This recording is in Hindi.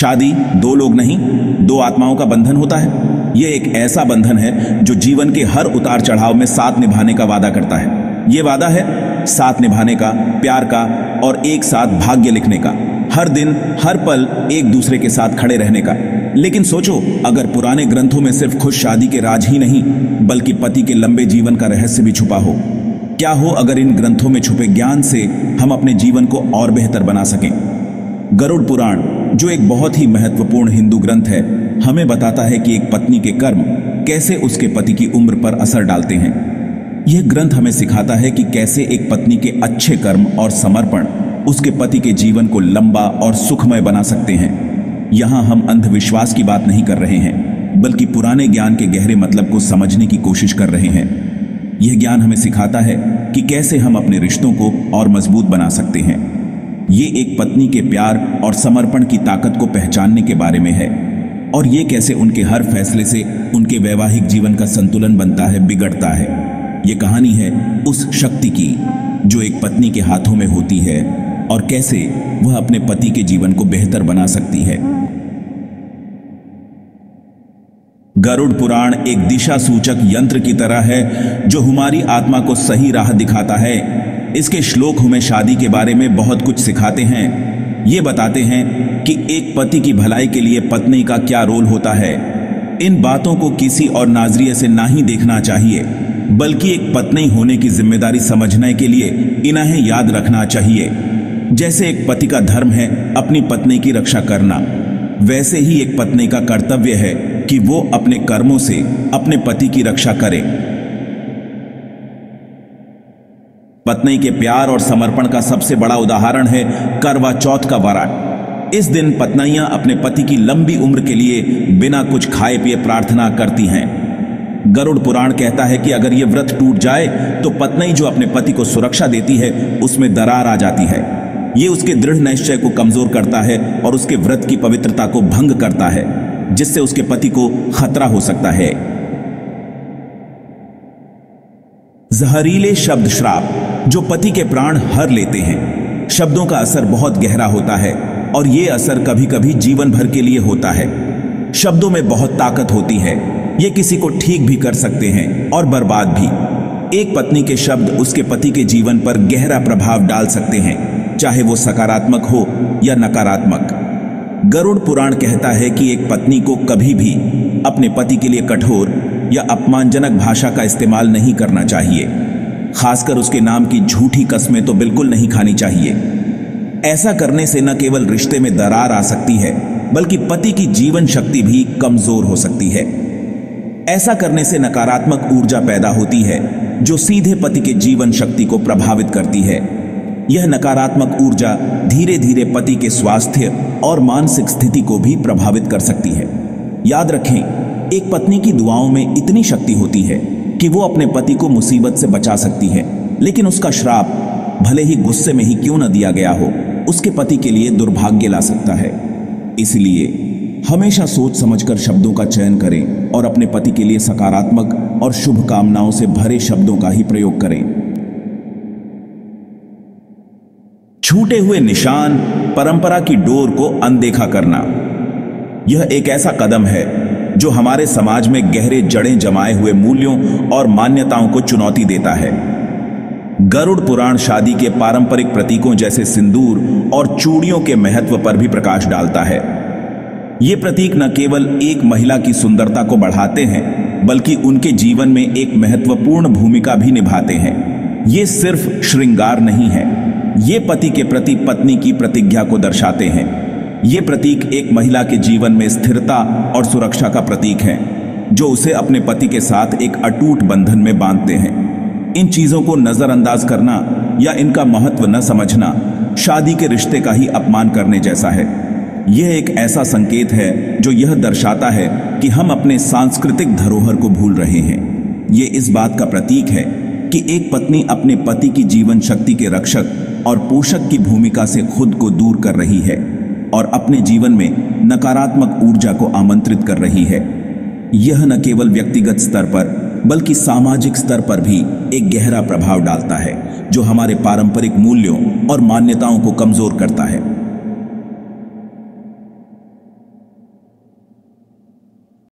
शादी दो लोग नहीं, दो आत्माओं का बंधन होता है। यह एक ऐसा बंधन है जो जीवन के हर उतार चढ़ाव में साथ निभाने का वादा करता है। यह वादा है साथ निभाने का, प्यार का और एक साथ भाग्य लिखने का, हर दिन हर पल एक दूसरे के साथ खड़े रहने का। लेकिन सोचो, अगर पुराने ग्रंथों में सिर्फ खुश शादी के राज ही नहीं बल्कि पति के लंबे जीवन का रहस्य भी छुपा हो? क्या हो अगर इन ग्रंथों में छुपे ज्ञान से हम अपने जीवन को और बेहतर बना सकें? गरुड़ पुराण, जो एक बहुत ही महत्वपूर्ण हिंदू ग्रंथ है, हमें बताता है कि एक पत्नी के कर्म कैसे उसके पति की उम्र पर असर डालते हैं। यह ग्रंथ हमें सिखाता है कि कैसे एक पत्नी के अच्छे कर्म और समर्पण उसके पति के जीवन को लंबा और सुखमय बना सकते हैं। यहां हम अंधविश्वास की बात नहीं कर रहे हैं, बल्कि पुराने ज्ञान के गहरे मतलब को समझने की कोशिश कर रहे हैं। यह ज्ञान हमें सिखाता है कि कैसे हम अपने रिश्तों को और मजबूत बना सकते हैं। ये एक पत्नी के प्यार और समर्पण की ताकत को पहचानने के बारे में है, और ये कैसे उनके हर फैसले से उनके वैवाहिक जीवन का संतुलन बनता है, बिगड़ता है। ये कहानी है उस शक्ति की जो एक पत्नी के हाथों में होती है और कैसे वह अपने पति के जीवन को बेहतर बना सकती है। गरुड़ पुराण एक दिशा सूचक यंत्र की तरह है जो हमारी आत्मा को सही राह दिखाता है। इसके श्लोक हमें शादी के बारे में बहुत कुछ सिखाते हैं। ये बताते हैं कि एक पति की भलाई के लिए पत्नी का क्या रोल होता है। इन बातों को किसी और नजरिए से ना ही देखना चाहिए, बल्कि एक पत्नी होने की जिम्मेदारी समझने के लिए इन्हें याद रखना चाहिए। जैसे एक पति का धर्म है अपनी पत्नी की रक्षा करना, वैसे ही एक पत्नी का कर्तव्य है कि वो अपने कर्मों से अपने पति की रक्षा करे। पत्नी के प्यार और समर्पण का सबसे बड़ा उदाहरण है करवा चौथ का व्रत। इस दिन पत्नियां अपने पति की लंबी उम्र के लिए बिना कुछ खाए पिए प्रार्थना करती हैं। गरुड़ पुराण कहता है कि अगर यह व्रत टूट जाए तो पत्नी जो अपने पति को सुरक्षा देती है उसमें दरार आ जाती है। यह उसके दृढ़ निश्चय को कमजोर करता है और उसके व्रत की पवित्रता को भंग करता है, जिससे उसके पति को खतरा हो सकता है। जहरीले शब्द श्राप जो पति के प्राण हर लेते हैं। शब्दों का असर बहुत गहरा होता है और यह असर कभी कभी जीवन भर के लिए होता है। शब्दों में बहुत ताकत होती है, ये किसी को ठीक भी कर सकते हैं और बर्बाद भी। एक पत्नी के शब्द उसके पति के जीवन पर गहरा प्रभाव डाल सकते हैं, चाहे वो सकारात्मक हो या नकारात्मक। गरुड़ पुराण कहता है कि एक पत्नी को कभी भी अपने पति के लिए कठोर या अपमानजनक भाषा का इस्तेमाल नहीं करना चाहिए। खासकर उसके नाम की झूठी कस्में तो बिल्कुल नहीं खानी चाहिए। ऐसा करने से न केवल रिश्ते में दरार आ सकती है, बल्कि पति की जीवन शक्ति भी कमजोर हो सकती है। ऐसा करने से नकारात्मक ऊर्जा पैदा होती है जो सीधे पति के जीवन शक्ति को प्रभावित करती है। यह नकारात्मक ऊर्जा धीरे धीरे पति के स्वास्थ्य और मानसिक स्थिति को भी प्रभावित कर सकती है। याद रखें, एक पत्नी की दुआओं में इतनी शक्ति होती है कि वो अपने पति को मुसीबत से बचा सकती है, लेकिन उसका श्राप भले ही गुस्से में ही क्यों न दिया गया हो, उसके पति के लिए दुर्भाग्य ला सकता है। इसलिए हमेशा सोच समझकर शब्दों का चयन करें और अपने पति के लिए सकारात्मक और शुभकामनाओं से भरे शब्दों का ही प्रयोग करें। छूटे हुए निशान, परंपरा की डोर को अनदेखा करना, यह एक ऐसा कदम है जो हमारे समाज में गहरे जड़ें जमाए हुए मूल्यों और मान्यताओं को चुनौती देता है। गरुड़ पुराण शादी के पारंपरिक प्रतीकों जैसे सिंदूर और चूड़ियों के महत्व पर भी प्रकाश डालता है। ये प्रतीक न केवल एक महिला की सुंदरता को बढ़ाते हैं, बल्कि उनके जीवन में एक महत्वपूर्ण भूमिका भी निभाते हैं। ये सिर्फ श्रृंगार नहीं है, ये पति के प्रति पत्नी की प्रतिज्ञा को दर्शाते हैं। ये प्रतीक एक महिला के जीवन में स्थिरता और सुरक्षा का प्रतीक है, जो उसे अपने पति के साथ एक अटूट बंधन में बांधते हैं। इन चीजों को नजरअंदाज करना या इनका महत्व न समझना शादी के रिश्ते का ही अपमान करने जैसा है। यह एक ऐसा संकेत है जो यह दर्शाता है कि हम अपने सांस्कृतिक धरोहर को भूल रहे हैं। यह इस बात का प्रतीक है कि एक पत्नी अपने पति की जीवन शक्ति के रक्षक और पोषक की भूमिका से खुद को दूर कर रही है और अपने जीवन में नकारात्मक ऊर्जा को आमंत्रित कर रही है। यह न केवल व्यक्तिगत स्तर पर बल्कि सामाजिक स्तर पर भी एक गहरा प्रभाव डालता है, जो हमारे पारंपरिक मूल्यों और मान्यताओं को कमजोर करता है।